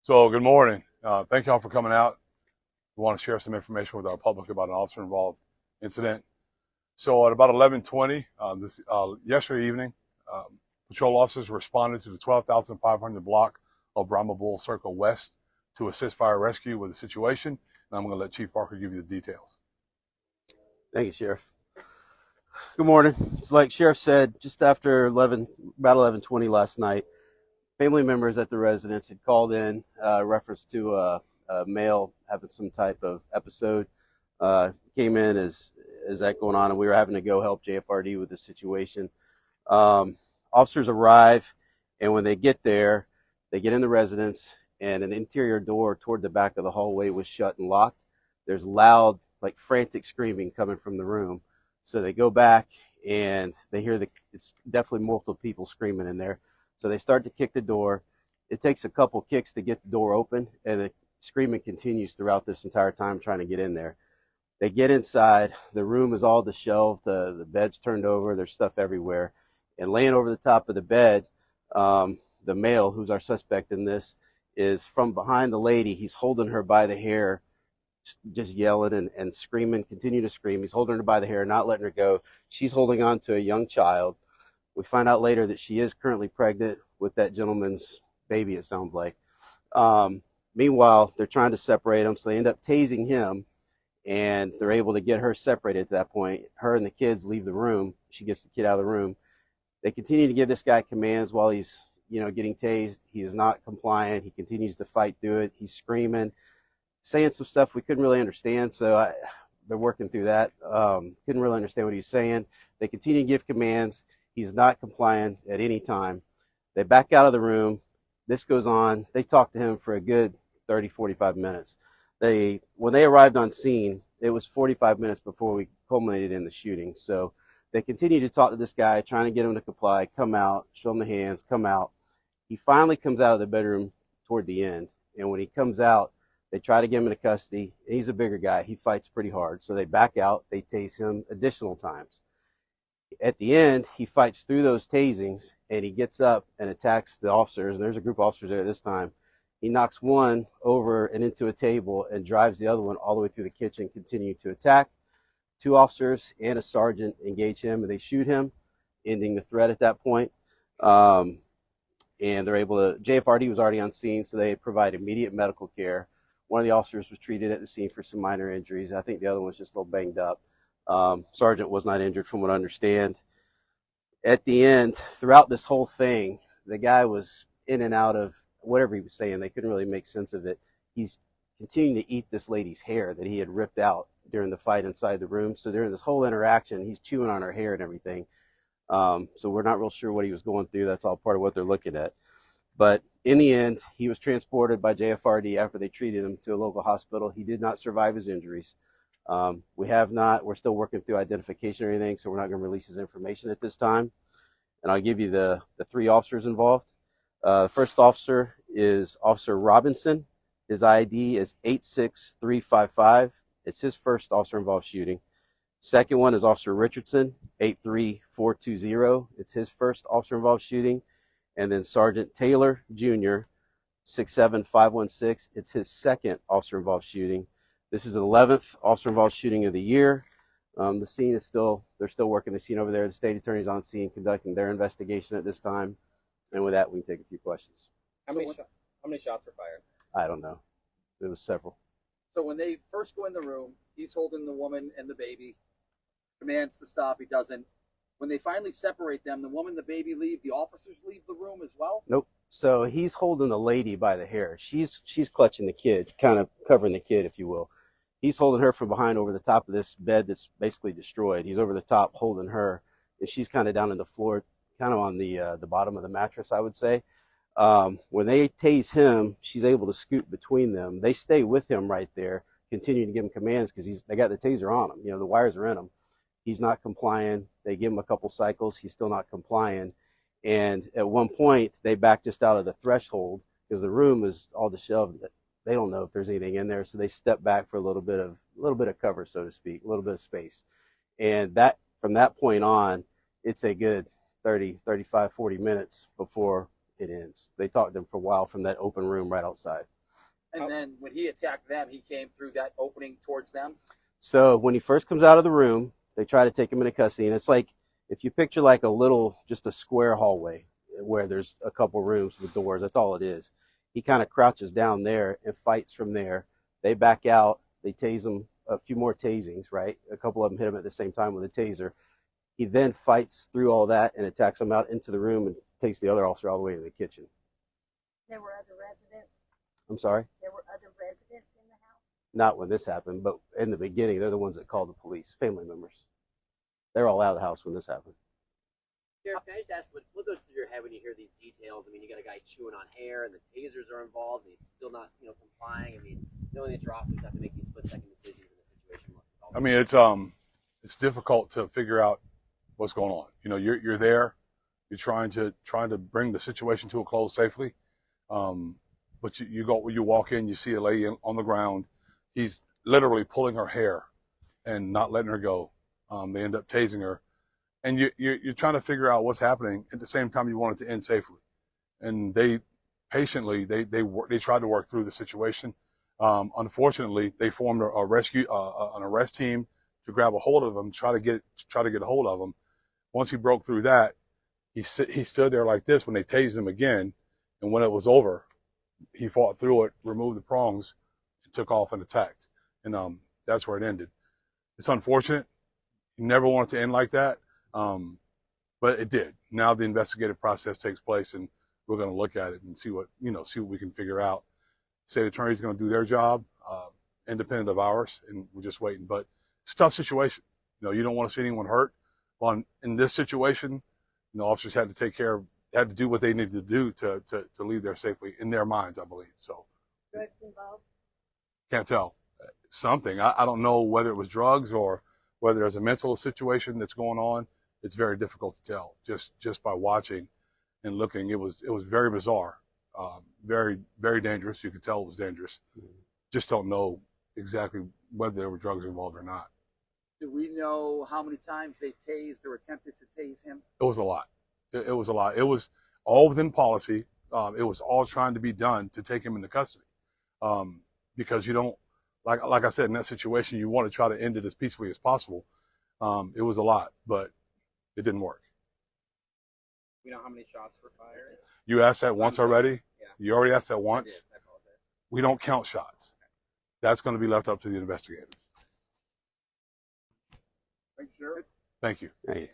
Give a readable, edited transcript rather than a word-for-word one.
So good morning. Thank y'all for coming out. We want to share some information with our public about an officer-involved incident. So at about 11:20 yesterday evening, patrol officers responded to the 12,500 block of Brahma Bull Circle West to assist fire rescue with the situation. And I'm going to let Chief Parker give you the details. Thank you, Sheriff. Good morning. It's like Sheriff said, just after about 11:20 last night, family members at the residence had called in reference to a male having some type of episode. Came in as that going on, and we were having to go help JFRD with the situation. Officers arrive, and when they get there, they get in the residence, and an interior door toward the back of the hallway was shut and locked. There's loud, like frantic screaming coming from the room. So they go back, and they hear it's definitely multiple people screaming in there. So they start to kick the door. It takes a couple kicks to get the door open, and the screaming continues throughout this entire time trying to get in there. They get inside. The room is all disheveled. The bed's turned over. There's stuff everywhere. And laying over the top of the bed, the male, who's our suspect in this, is from behind the lady. He's holding her by the hair, just yelling and screaming, continue to scream. He's holding her by the hair, not letting her go. She's holding on to a young child. We find out later that she is currently pregnant with that gentleman's baby, it sounds like. Meanwhile, they're trying to separate them, so they end up tasing him, and they're able to get her separated at that point. Her and the kids leave the room. She gets the kid out of the room. They continue to give this guy commands while he's, getting tased. He is not compliant. He continues to fight through it. He's screaming, saying some stuff we couldn't really understand, so they're working through that. Couldn't really understand what he was saying. They continue to give commands. He's not compliant at any time. They back out of the room. This goes on. They talk to him for a good 30, 45 minutes. When they arrived on scene, it was 45 minutes before we culminated in the shooting. So they continue to talk to this guy, trying to get him to comply, come out, show him the hands, come out. He finally comes out of the bedroom toward the end. And when he comes out, they try to get him into custody. He's a bigger guy. He fights pretty hard. So they back out. They tase him additional times. At the end, he fights through those tasings, and he gets up and attacks the officers. And there's a group of officers there this time. He knocks one over and into a table and drives the other one all the way through the kitchen, continuing to attack. Two officers and a sergeant engage him, and they shoot him, ending the threat at that point. And they're able to, JFRD was already on scene, so they provide immediate medical care. One of the officers was treated at the scene for some minor injuries. I think the other one's just a little banged up. Sergeant was not injured from what I understand. At the end, throughout this whole thing, the guy was in and out of whatever he was saying. They couldn't really make sense of it. He's continuing to eat this lady's hair that he had ripped out during the fight inside the room. So during this whole interaction, he's chewing on her hair and everything. So we're not real sure what he was going through. That's all part of what they're looking at. But in the end, he was transported by JFRD after they treated him to a local hospital. He did not survive his injuries. We're still working through identification or anything, so we're not going to release his information at this time. And I'll give you the three officers involved. The first officer is Officer Robinson. His ID is 86355. It's his first officer involved shooting. Second one is Officer Richardson, 83420. It's his first officer involved shooting. And then Sergeant Taylor Jr., 67516. It's his second officer involved shooting. This is the 11th officer involved shooting of the year. The scene is they're still working the scene over there. The state attorney's on scene conducting their investigation at this time. And with that, we can take a few questions. How many shots were fired? I don't know. There was several. So when they first go in the room, he's holding the woman and the baby. Commands to stop. He doesn't. When they finally separate them, the woman and the baby leave. The officers leave the room as well? Nope. So he's holding the lady by the hair. She's clutching the kid, kind of covering the kid, if you will. He's holding her from behind over the top of this bed that's basically destroyed. He's over the top holding her, and she's kind of down on the floor, kind of on the bottom of the mattress, I would say. When they tase him, she's able to scoot between them. They stay with him right there, continuing to give him commands because they got the taser on him. The wires are in him. He's not complying. They give him a couple cycles. He's still not complying. And at one point, they back just out of the threshold because the room is all disheveled. They don't know if there's anything in there, so they step back for a little bit of cover, so to speak, a little bit of space. And that from that point on, it's a good 30, 35, 40 minutes before it ends. They talked to them for a while from that open room right outside. And then when he attacked them, he came through that opening towards them. So when he first comes out of the room, they try to take him into custody. And it's like, if you picture like just a square hallway where there's a couple rooms with doors, that's all it is. He kind of crouches down there and fights from there. They back out. They tase him, a few more tasings, right? A couple of them hit him at the same time with a taser. He then fights through all that and attacks him out into the room and takes the other officer all the way to the kitchen. There were other residents. I'm sorry? There were other residents in the house. Not when this happened, but in the beginning, they're the ones that called the police, family members. They're all out of the house when this happened. Sheriff, can I just ask, what goes through your head when you hear these details? I mean, you got a guy chewing on hair, and the tasers are involved, and he's still not, complying. I mean, knowing that your officers have to make these split-second decisions in a situation like that. I mean, it's difficult to figure out what's going on. You're there, you're trying to bring the situation to a close safely. But you walk in, you see a lady on the ground. He's literally pulling her hair and not letting her go. They end up tasing her, and you're trying to figure out what's happening. At the same time, you want it to end safely, and they patiently they tried to work through the situation. Unfortunately, they formed an arrest team to grab a hold of him, try to get a hold of him. Once he broke through that, he stood there like this when they tased him again, and when it was over, he fought through it, removed the prongs, and took off and attacked, and that's where it ended. It's unfortunate. You never want it to end like that, but it did. Now the investigative process takes place, and we're going to look at it and see what we can figure out. State attorney's going to do their job, independent of ours, and we're just waiting. But it's a tough situation. You don't want to see anyone hurt. Well, in this situation, officers had to do what they needed to do to leave there safely in their minds, I believe. So, Drugs involved? Can't tell. Something. I don't know whether it was drugs or whether there's a mental situation that's going on. It's very difficult to tell just by watching and looking. It was very bizarre, very, very dangerous. You could tell it was dangerous. Just don't know exactly whether there were drugs involved or not. Do we know how many times they tased or attempted to tase him? It was a lot. It was a lot. It was all within policy. It was all trying to be done to take him into custody, because you don't, like I said, in that situation, you want to try to end it as peacefully as possible. It was a lot, but it didn't work. We know how many shots were fired? You asked that once already? Yeah. You already asked that once? I did. I apologize. We don't count shots. That's going to be left up to the investigators. Thank you, Sheriff. Thank you. Hey.